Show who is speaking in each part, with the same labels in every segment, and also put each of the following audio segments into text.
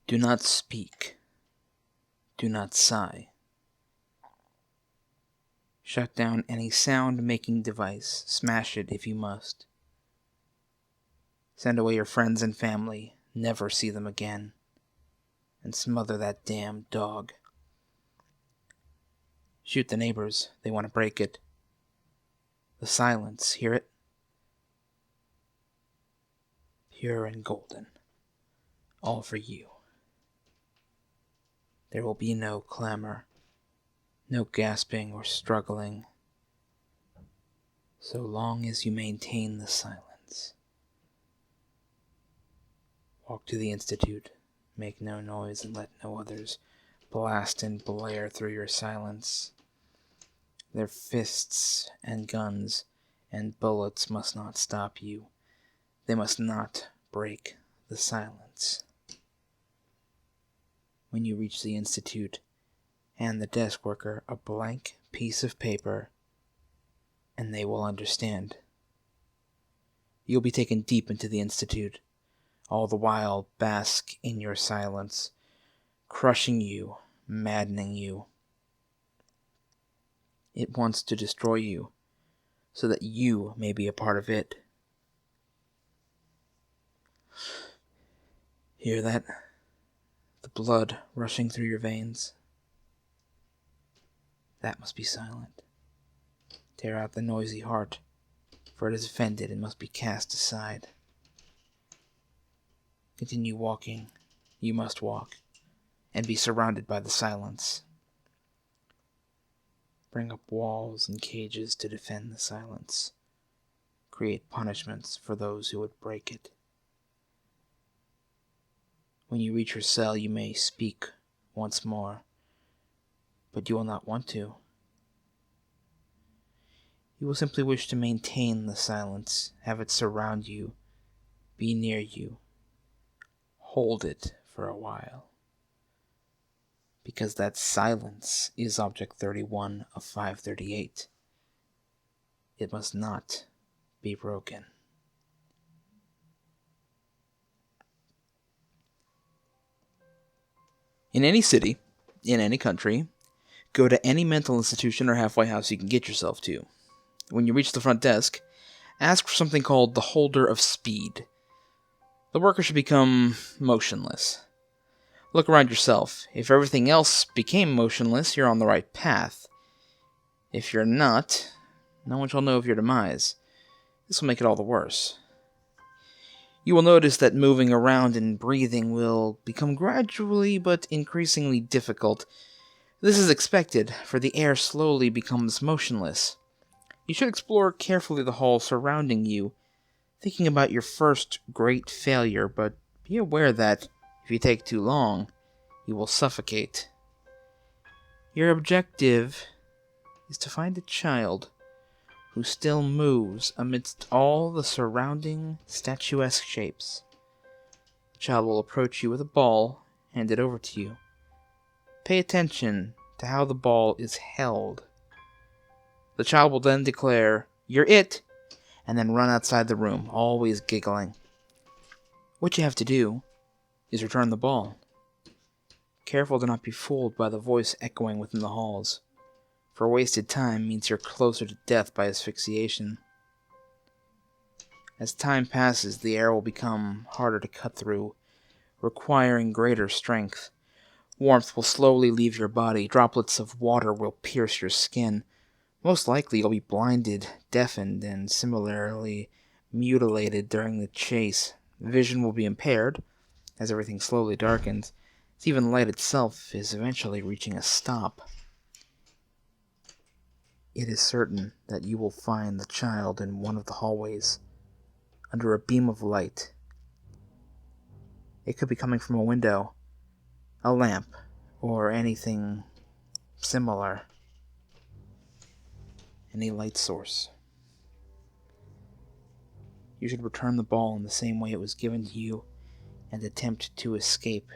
Speaker 1: Do not speak. Do not sigh. Shut down any sound-making device. Smash it if you must. Send away your friends and family. Never see them again. And smother that damn dog. Shoot the neighbors. They want to break it. The silence, hear it? Pure and golden. All for you. There will be no clamor, no gasping or struggling, so long as you maintain the silence. Walk to the Institute, make no noise and let no others blast and blare through your silence. Their fists and guns and bullets must not stop you. They must not break the silence. When you reach the Institute, hand the desk worker a blank piece of paper, and they will understand. You'll be taken deep into the Institute, all the while bask in your silence, crushing you, maddening you. It wants to destroy you, so that you may be a part of it. Hear that? The blood rushing through your veins. That must be silent. Tear out the noisy heart, for it is offended and must be cast aside. Continue walking. You must walk, and be surrounded by the silence. Bring up walls and cages to defend the silence. Create punishments for those who would break it. When you reach your cell, you may speak once more, but you will not want to. You will simply wish to maintain the silence, have it surround you, be near you, hold it for a while. Because that silence is Object 31 of 538. It must not be broken. In any city, in any country, go to any mental institution or halfway house you can get yourself to. When you reach the front desk, ask for something called the Holder of Speed. The worker should become motionless. Look around yourself. If everything else became motionless, you're on the right path. If you're not, no one shall know of your demise. This will make it all the worse. You will notice that moving around and breathing will become gradually but increasingly difficult. This is expected, for the air slowly becomes motionless. You should explore carefully the hall surrounding you, thinking about your first great failure, but be aware that, if you take too long, you will suffocate. Your objective is to find a child who still moves amidst all the surrounding statuesque shapes. The child will approach you with a ball, hand it over to you. Pay attention to how the ball is held. The child will then declare, "You're it," and then run outside the room, always giggling. What you have to do is return the ball. Careful to not be fooled by the voice echoing within the halls, for wasted time means you're closer to death by asphyxiation. As time passes, the air will become harder to cut through, requiring greater strength. Warmth will slowly leave your body, droplets of water will pierce your skin. Most likely you'll be blinded, deafened, and similarly mutilated during the chase. Vision will be impaired, as everything slowly darkens. Even light itself is eventually reaching a stop. It is certain that you will find the child in one of the hallways, under a beam of light. It could be coming from a window, a lamp, or anything similar. Any light source. You should return the ball in the same way it was given to you and attempt to escape,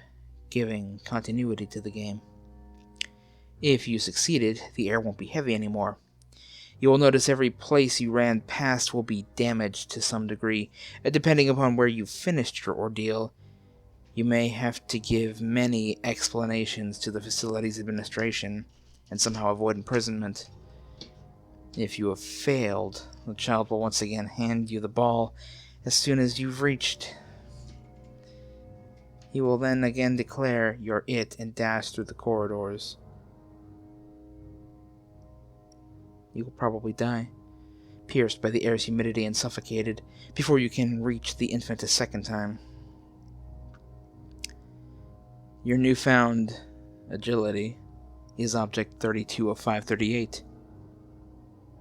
Speaker 1: giving continuity to the game. If you succeeded, the air won't be heavy anymore. You will notice every place you ran past will be damaged to some degree. Depending upon where you finished your ordeal, You may have to give many explanations to the facility's administration and somehow avoid imprisonment. If you have failed, the child will once again hand you the ball as soon as you've reached. He will then again declare you're it and dash through the corridors. You will probably die, pierced by the air's humidity and suffocated, before you can reach the infant a second time. Your newfound agility is Object 32 of 538.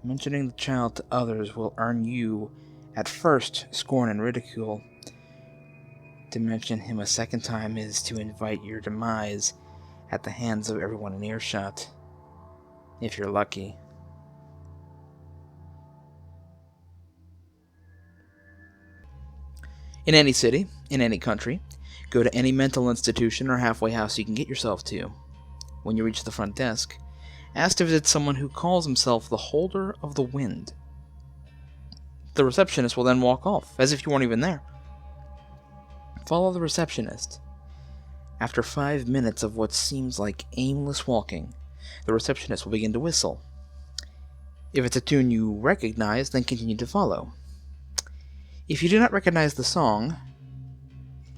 Speaker 1: Mentioning the child to others will earn you, at first, scorn and ridicule. To mention him a second time is to invite your demise at the hands of everyone in earshot, if you're lucky. In any city, in any country, go to any mental institution or halfway house you can get yourself to. When you reach the front desk, ask to visit someone who calls himself the Holder of the Wind. The receptionist will then walk off, as if you weren't even there. Follow the receptionist. After 5 minutes of what seems like aimless walking, the receptionist will begin to whistle. If it's a tune you recognize, then continue to follow. If you do not recognize the song,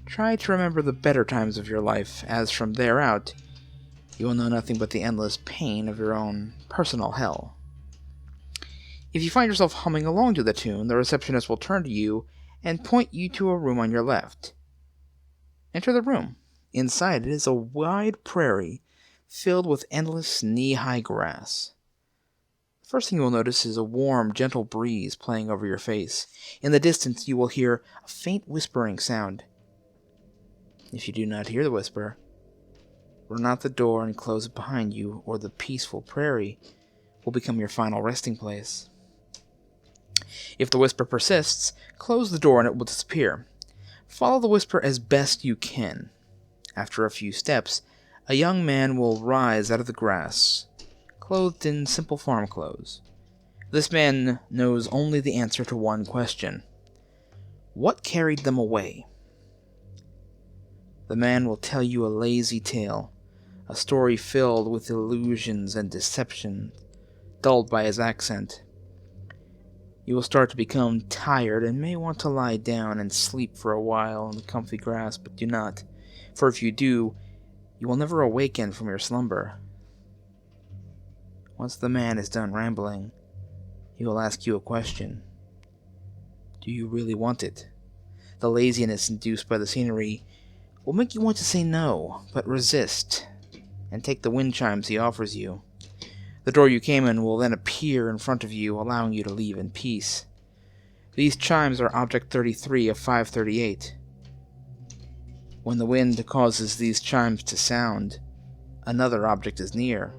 Speaker 1: try to remember the better times of your life, as from there out, you will know nothing but the endless pain of your own personal hell. If you find yourself humming along to the tune, the receptionist will turn to you and point you to a room on your left. Enter the room. Inside it is a wide prairie filled with endless knee-high grass. The first thing you will notice is a warm, gentle breeze playing over your face. In the distance you will hear a faint whispering sound. If you do not hear the whisper, run out the door and close it behind you, or the peaceful prairie will become your final resting place. If the whisper persists, close the door and it will disappear. Follow the whisper as best you can. After a few steps, a young man will rise out of the grass, clothed in simple farm clothes. This man knows only the answer to one question. What carried them away? The man will tell you a lazy tale, a story filled with illusions and deception, dulled by his accent. You will start to become tired and may want to lie down and sleep for a while in the comfy grass, but do not, for if you do, you will never awaken from your slumber. Once the man is done rambling, he will ask you a question. Do you really want it? The laziness induced by the scenery will make you want to say no, but resist, and take the wind chimes he offers you. The door you came in will then appear in front of you, allowing you to leave in peace. These chimes are Object 33 of 538. When the wind causes these chimes to sound, another object is near,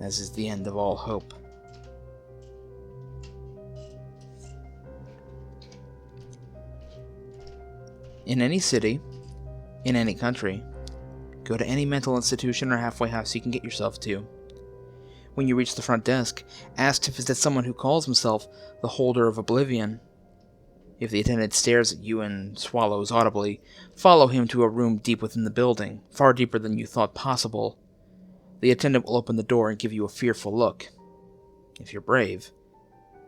Speaker 1: as is the end of all hope. In any city, in any country, go to any mental institution or halfway house you can get yourself to. When you reach the front desk, ask to visit someone who calls himself the Holder of Oblivion. If the attendant stares at you and swallows audibly, follow him to a room deep within the building, far deeper than you thought possible. The attendant will open the door and give you a fearful look. If you're brave,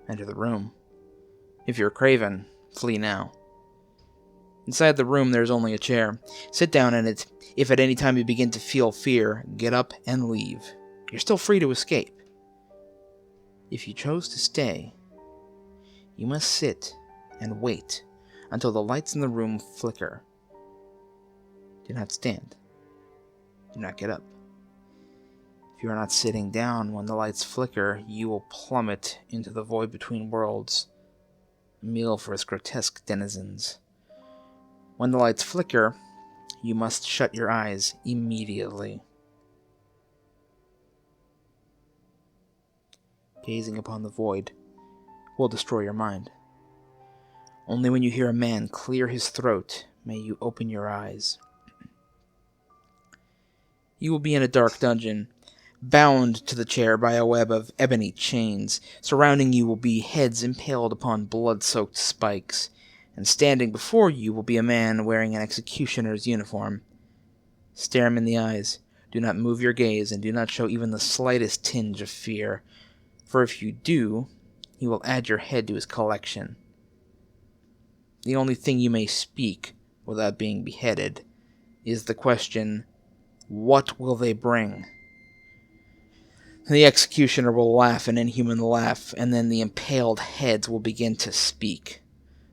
Speaker 1: enter the room. If you're craven, flee now. Inside the room there is only a chair. Sit down in it. If at any time you begin to feel fear, get up and leave. You're still free to escape. If you chose to stay, you must sit and wait until the lights in the room flicker. Do not stand. Do not get up. If you are not sitting down when the lights flicker, you will plummet into the void between worlds, a meal for its grotesque denizens. When the lights flicker, you must shut your eyes immediately. Gazing upon the void will destroy your mind. Only when you hear a man clear his throat may you open your eyes. You will be in a dark dungeon, bound to the chair by a web of ebony chains. Surrounding you will be heads impaled upon blood-soaked spikes. and standing before you will be a man wearing an executioner's uniform. Stare him in the eyes. Do not move your gaze, and do not show even the slightest tinge of fear, for if you do, he will add your head to his collection. The only thing you may speak, without being beheaded, is the question, what will they bring? The executioner will laugh an inhuman laugh, and then the impaled heads will begin to speak.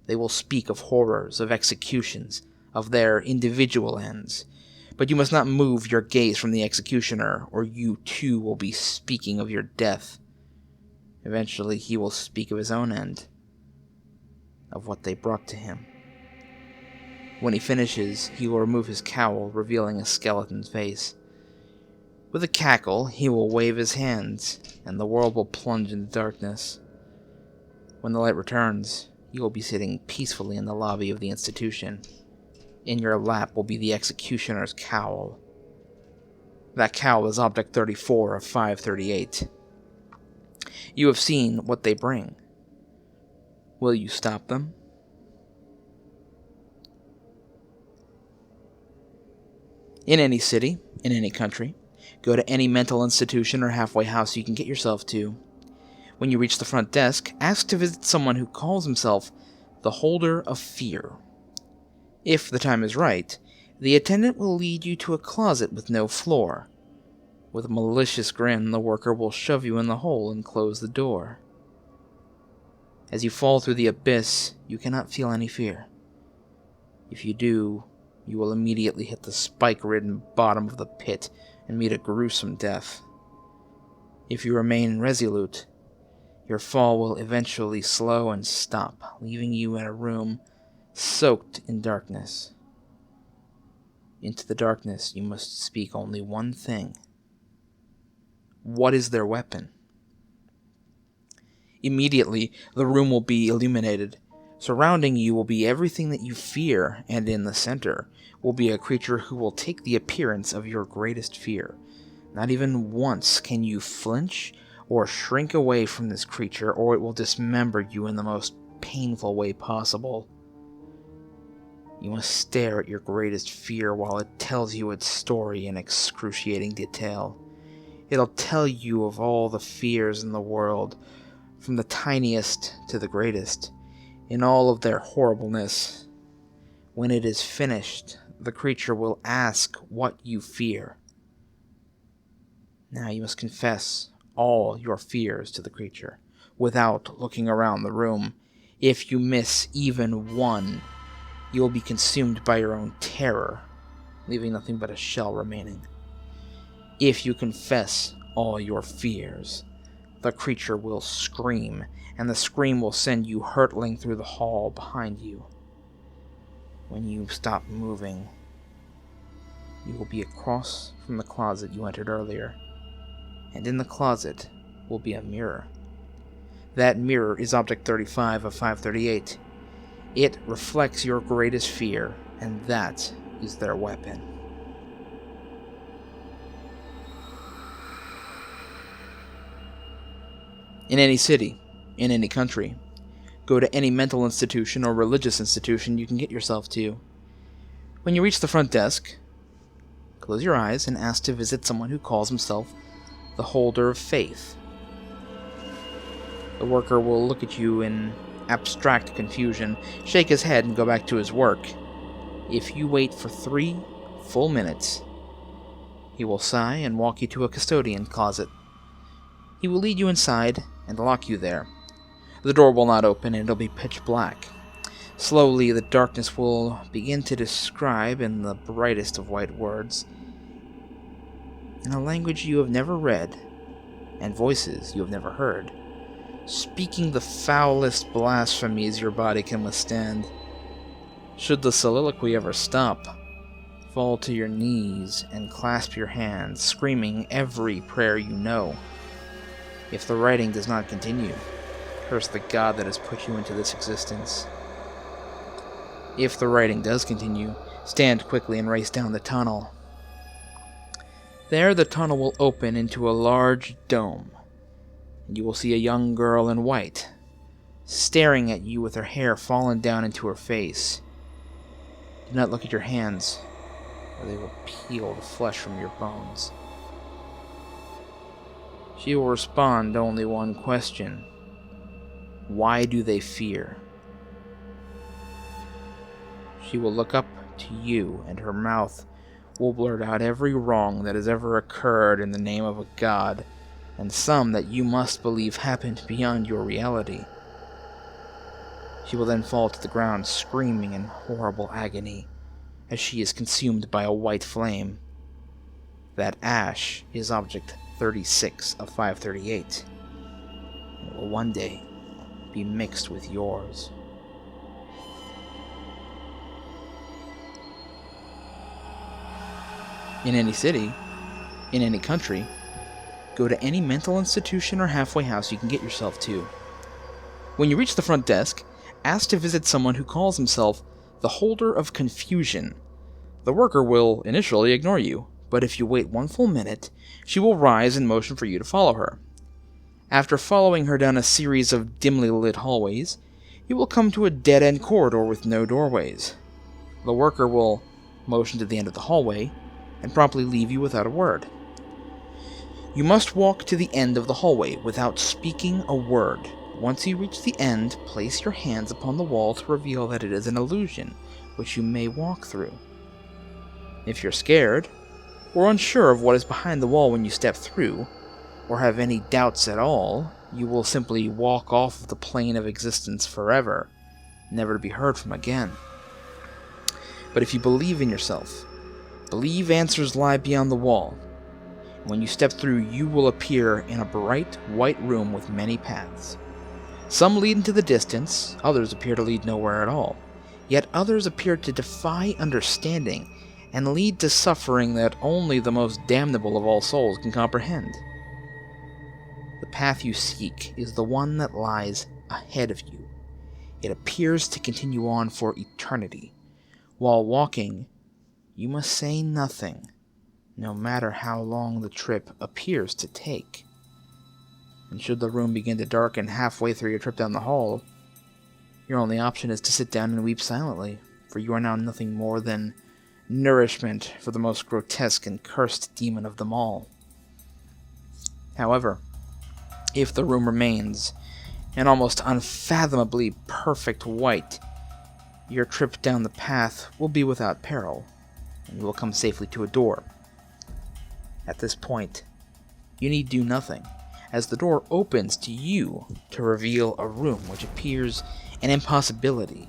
Speaker 1: They will speak of horrors, of executions, of their individual ends. But you must not move your gaze from the executioner, or you too will be speaking of your death. Eventually he will speak of his own end, of what they brought to him. When he finishes, he will remove his cowl, revealing a skeleton's face. With a cackle, he will wave his hands, and the world will plunge into darkness. When the light returns, you will be sitting peacefully in the lobby of the institution. In your lap will be the executioner's cowl. That cowl is Object 34 of 538. You have seen what they bring. Will you stop them? In any city, in any country, go to any mental institution or halfway house you can get yourself to. When you reach the front desk, ask to visit someone who calls himself the Holder of Fear. If the time is right, the attendant will lead you to a closet with no floor. With a malicious grin, the worker will shove you in the hole and close the door. As you fall through the abyss, you cannot feel any fear. If you do, you will immediately hit the spike-ridden bottom of the pit and meet a gruesome death. If you remain resolute, your fall will eventually slow and stop, leaving you in a room soaked in darkness. Into the darkness you must speak only one thing. What is their weapon? Immediately, the room will be illuminated. Surrounding you will be everything that you fear, and in the center will be a creature who will take the appearance of your greatest fear. Not even once can you flinch or shrink away from this creature, or it will dismember you in the most painful way possible. You must stare at your greatest fear while it tells you its story in excruciating detail. It'll tell you of all the fears in the world, from the tiniest to the greatest, in all of their horribleness. When it is finished, the creature will ask what you fear. Now you must confess all your fears to the creature, without looking around the room. If you miss even one, you will be consumed by your own terror, leaving nothing but a shell remaining. If you confess all your fears, the creature will scream, and the scream will send you hurtling through the hall behind you. When you stop moving, you will be across from the closet you entered earlier, and in the closet will be a mirror. That mirror is Object 35 of 538. It reflects your greatest fear, and that is their weapon. In any city, in any country, go to any mental institution or religious institution you can get yourself to. When you reach the front desk, close your eyes and ask to visit someone who calls himself the Holder of Faith. The worker will look at you in abstract confusion, shake his head, and go back to his work. If you wait for 3 full minutes, he will sigh and walk you to a custodian closet. He will lead you inside and lock you there. The door will not open, and it'll be pitch black. Slowly, the darkness will begin to describe, in the brightest of white words, in a language you have never read, and voices you have never heard, speaking the foulest blasphemies your body can withstand. Should the soliloquy ever stop, fall to your knees and clasp your hands, screaming every prayer you know. If the writing does not continue, curse the God that has put you into this existence. If the writing does continue, stand quickly and race down the tunnel. There the tunnel will open into a large dome, and you will see a young girl in white, staring at you with her hair fallen down into her face. Do not look at your hands, or they will peel the flesh from your bones. She will respond to only one question. Why do they fear? She will look up to you, and her mouth will blurt out every wrong that has ever occurred in the name of a god, and some that you must believe happened beyond your reality. She will then fall to the ground screaming in horrible agony as she is consumed by a white flame. That ash is Object 36 of 538. It will one day be mixed with yours. In any city, in any country, go to any mental institution or halfway house you can get yourself to. When you reach the front desk, ask to visit someone who calls himself the Holder of Confusion. The worker will initially ignore you, but if you wait one full minute, she will rise and motion for you to follow her. After following her down a series of dimly lit hallways, you will come to a dead-end corridor with no doorways. The worker will motion to the end of the hallway and promptly leave you without a word. You must walk to the end of the hallway without speaking a word. Once you reach the end, place your hands upon the wall to reveal that it is an illusion, which you may walk through. If you're scared, or unsure of what is behind the wall when you step through, or have any doubts at all, you will simply walk off of the plane of existence forever, never to be heard from again. But if you believe in yourself, believe answers lie beyond the wall. When you step through, you will appear in a bright, white room with many paths. Some lead into the distance, others appear to lead nowhere at all. Yet others appear to defy understanding and lead to suffering that only the most damnable of all souls can comprehend. The path you seek is the one that lies ahead of you. It appears to continue on for eternity. While walking, you must say nothing, no matter how long the trip appears to take. And should the room begin to darken halfway through your trip down the hall, your only option is to sit down and weep silently, for you are now nothing more than nourishment for the most grotesque and cursed demon of them all. However, if the room remains an almost unfathomably perfect white, your trip down the path will be without peril, and you will come safely to a door. At this point, you need do nothing, as the door opens to you to reveal a room which appears an impossibility.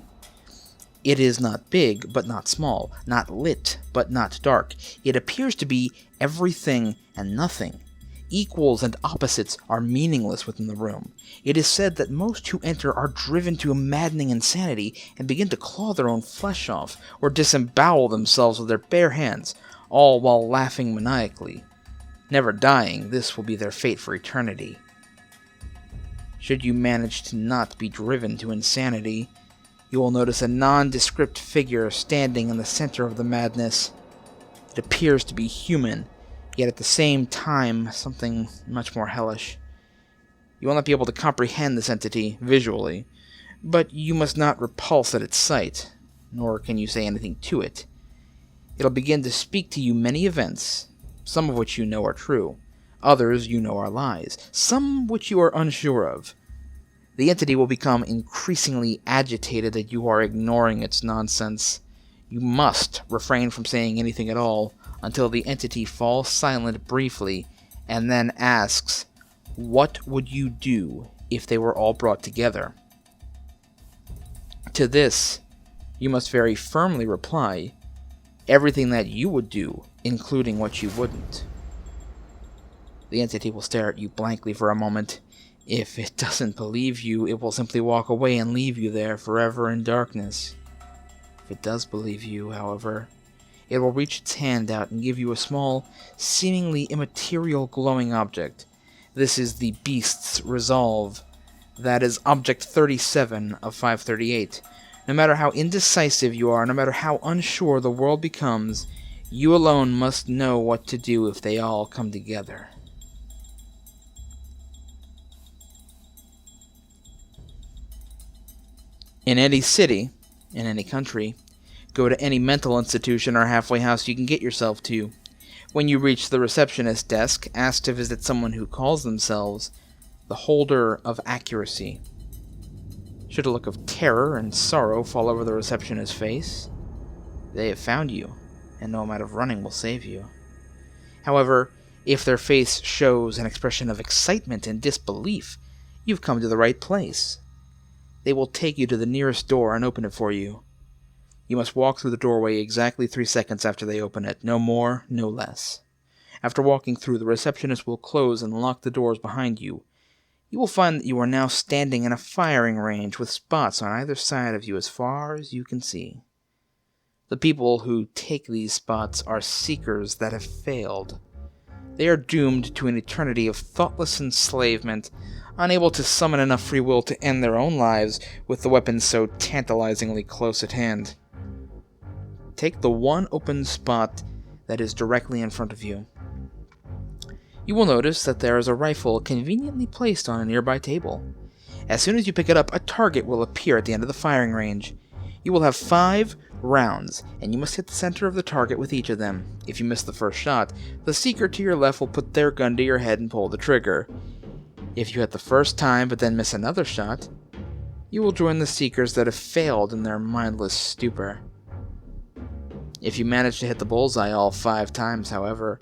Speaker 1: It is not big, but not small, not lit, but not dark. It appears to be everything and nothing. Equals and opposites are meaningless within the room. It is said that most who enter are driven to a maddening insanity and begin to claw their own flesh off, or disembowel themselves with their bare hands, all while laughing maniacally. Never dying, this will be their fate for eternity. Should you manage to not be driven to insanity, you will notice a nondescript figure standing in the center of the madness. It appears to be human, yet at the same time something much more hellish. You will not be able to comprehend this entity visually, but you must not repulse at its sight, nor can you say anything to it. It'll begin to speak to you many events, some of which you know are true, others you know are lies, some which you are unsure of. The entity will become increasingly agitated that you are ignoring its nonsense. You must refrain from saying anything at all until the entity falls silent briefly and then asks, "What would you do if they were all brought together?" To this, you must very firmly reply, "Everything that you would do, including what you wouldn't." The entity will stare at you blankly for a moment. If it doesn't believe you, it will simply walk away and leave you there forever in darkness. If it does believe you, however, it will reach its hand out and give you a small, seemingly immaterial glowing object. This is the beast's resolve. That is Object 37 of 538. No matter how indecisive you are, no matter how unsure the world becomes, you alone must know what to do if they all come together. In any city, in any country, go to any mental institution or halfway house you can get yourself to. When you reach the receptionist desk, ask to visit someone who calls themselves the Holder of Accuracy. Should a look of terror and sorrow fall over the receptionist's face, they have found you, and no amount of running will save you. However, if their face shows an expression of excitement and disbelief, you've come to the right place. They will take you to the nearest door and open it for you. You must walk through the doorway exactly 3 seconds after they open it, no more, no less. After walking through, the receptionist will close and lock the doors behind you. You will find that you are now standing in a firing range with spots on either side of you as far as you can see. The people who take these spots are seekers that have failed. They are doomed to an eternity of thoughtless enslavement, unable to summon enough free will to end their own lives with the weapons so tantalizingly close at hand. Take the one open spot that is directly in front of you. You will notice that there is a rifle conveniently placed on a nearby table. As soon as you pick it up, a target will appear at the end of the firing range. You will have 5 rounds, and you must hit the center of the target with each of them. If you miss the first shot, the seeker to your left will put their gun to your head and pull the trigger. If you hit the first time but then miss another shot, you will join the seekers that have failed in their mindless stupor. If you manage to hit the bullseye all 5 times, however,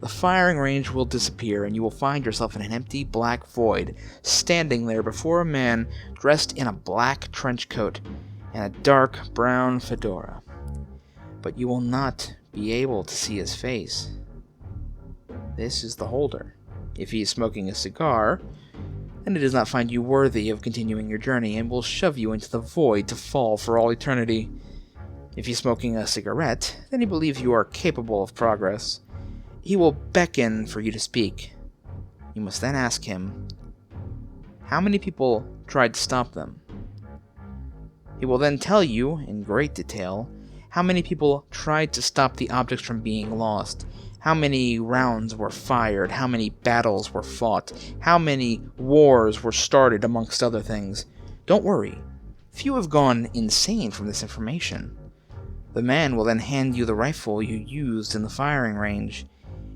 Speaker 1: the firing range will disappear and you will find yourself in an empty black void, standing there before a man dressed in a black trench coat and a dark brown fedora. But you will not be able to see his face. This is the holder. If he is smoking a cigar, then he does not find you worthy of continuing your journey and will shove you into the void to fall for all eternity. If he is smoking a cigarette, then he believes you are capable of progress. He will beckon for you to speak. You must then ask him, how many people tried to stop them? He will then tell you, in great detail, how many people tried to stop the objects from being lost, how many rounds were fired, how many battles were fought, how many wars were started, amongst other things. Don't worry, few have gone insane from this information. The man will then hand you the rifle you used in the firing range.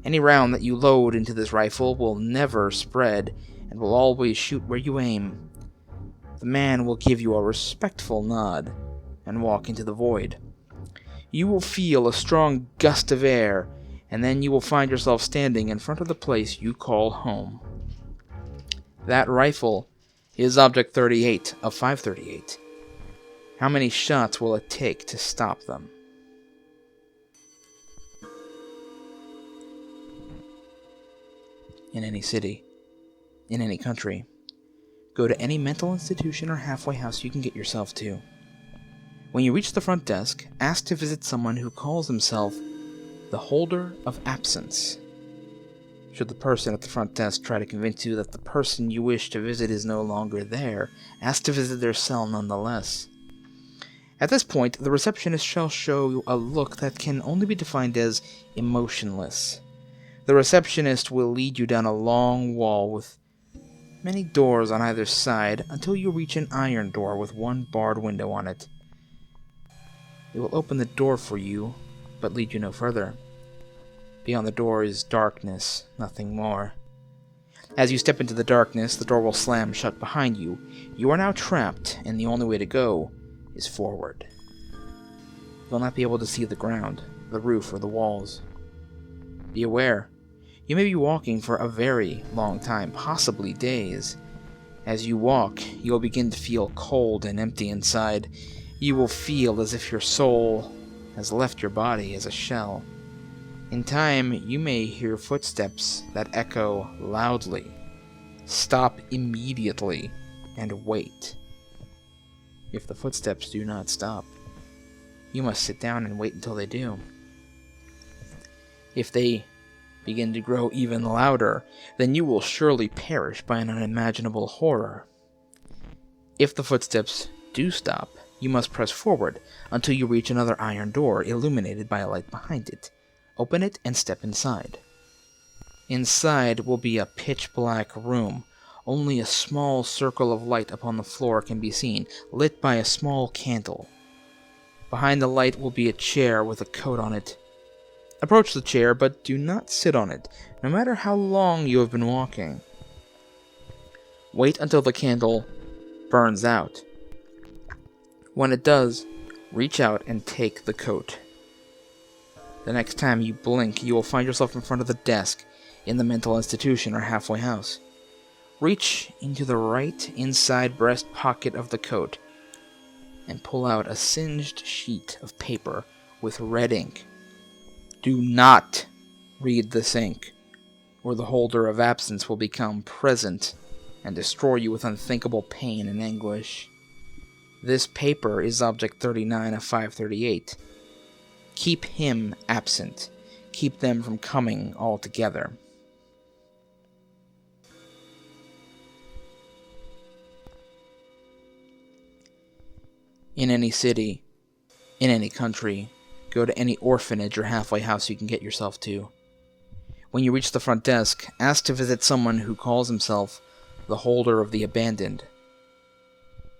Speaker 1: Any round that you load into this rifle will never spread and will always shoot where you aim. The man will give you a respectful nod and walk into the void. You will feel a strong gust of air, and then you will find yourself standing in front of the place you call home. That rifle is Object 38 of 538. How many shots will it take to stop them? In any city, in any country, go to any mental institution or halfway house you can get yourself to. When you reach the front desk, ask to visit someone who calls himself the Holder of Absence. Should the person at the front desk try to convince you that the person you wish to visit is no longer there, ask to visit their cell nonetheless. At this point, the receptionist shall show you a look that can only be defined as emotionless. The receptionist will lead you down a long wall with many doors on either side until you reach an iron door with one barred window on it. It will open the door for you, but lead you no further. Beyond the door is darkness, nothing more. As you step into the darkness, the door will slam shut behind you. You are now trapped, and the only way to go is forward. You will not be able to see the ground, the roof, or the walls. Be aware, you may be walking for a very long time, possibly days. As you walk, you will begin to feel cold and empty inside. You will feel as if your soul has left your body as a shell. In time, you may hear footsteps that echo loudly. Stop immediately and wait. If the footsteps do not stop, you must sit down and wait until they do. If they begin to grow even louder, then you will surely perish by an unimaginable horror. If the footsteps do stop, you must press forward until you reach another iron door illuminated by a light behind it. Open it and step inside. Inside will be a pitch-black room. Only a small circle of light upon the floor can be seen, lit by a small candle. Behind the light will be a chair with a coat on it. Approach the chair, but do not sit on it, no matter how long you have been walking. Wait until the candle burns out. When it does, reach out and take the coat. The next time you blink, you will find yourself in front of the desk in the mental institution or halfway house. Reach into the right inside breast pocket of the coat and pull out a singed sheet of paper with red ink. Do not read this ink, or the holder of absence will become present and destroy you with unthinkable pain and anguish. This paper is Object 39 of 538. Keep him absent. Keep them from coming altogether. In any city, in any country, go to any orphanage or halfway house you can get yourself to. When you reach the front desk, ask to visit someone who calls himself the holder of the abandoned.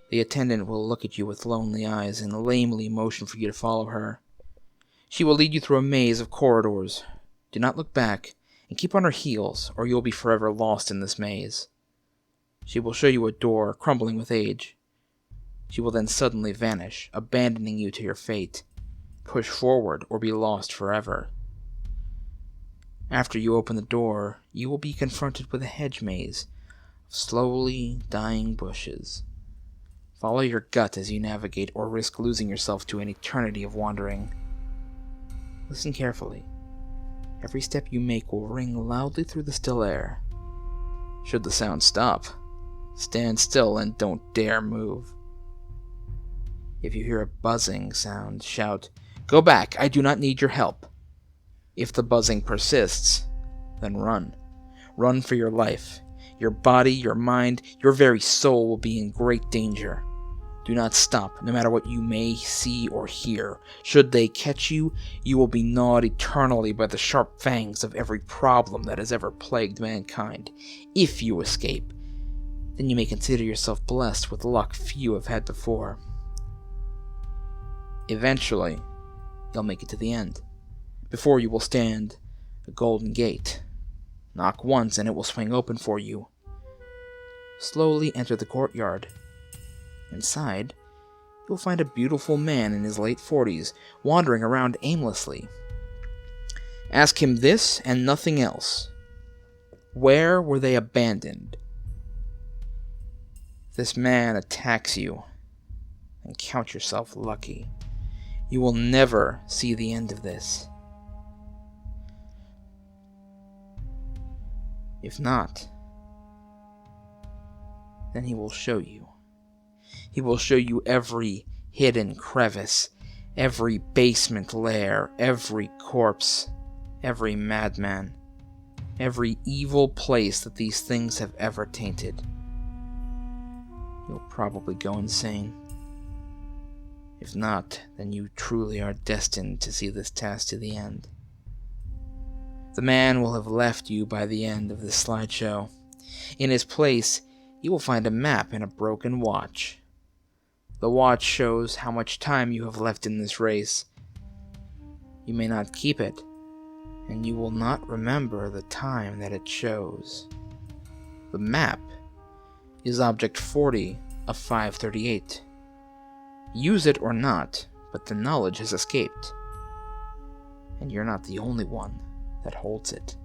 Speaker 1: The attendant will look at you with lonely eyes and lamely motion for you to follow her. She will lead you through a maze of corridors. Do not look back, and keep on her heels, or you will be forever lost in this maze. She will show you a door, crumbling with age. She will then suddenly vanish, abandoning you to your fate. Push forward, or be lost forever. After you open the door, you will be confronted with a hedge maze of slowly dying bushes. Follow your gut as you navigate, or risk losing yourself to an eternity of wandering. Listen carefully. Every step you make will ring loudly through the still air. Should the sound stop, stand still and don't dare move. If you hear a buzzing sound, shout, "Go back, I do not need your help." If the buzzing persists, then run. Run for your life. Your body, your mind, your very soul will be in great danger. Do not stop, no matter what you may see or hear. Should they catch you, you will be gnawed eternally by the sharp fangs of every problem that has ever plagued mankind. If you escape, then you may consider yourself blessed with luck few have had before. Eventually, you'll make it to the end. Before you will stand a golden gate. Knock once and it will swing open for you. Slowly enter the courtyard. Inside, you'll find a beautiful man in his late 40s, wandering around aimlessly. Ask him this and nothing else. Where were they abandoned? If this man attacks you, then count yourself lucky. You will never see the end of this. If not, then he will show you. He will show you every hidden crevice, every basement lair, every corpse, every madman, every evil place that these things have ever tainted. You'll probably go insane. If not, then you truly are destined to see this task to the end. The man will have left you by the end of this slideshow. In his place, you will find a map and a broken watch. The watch shows how much time you have left in this race. You may not keep it, and you will not remember the time that it shows. The map is Object 40 of 538. Use it or not, but the knowledge has escaped. And you're not the only one that holds it.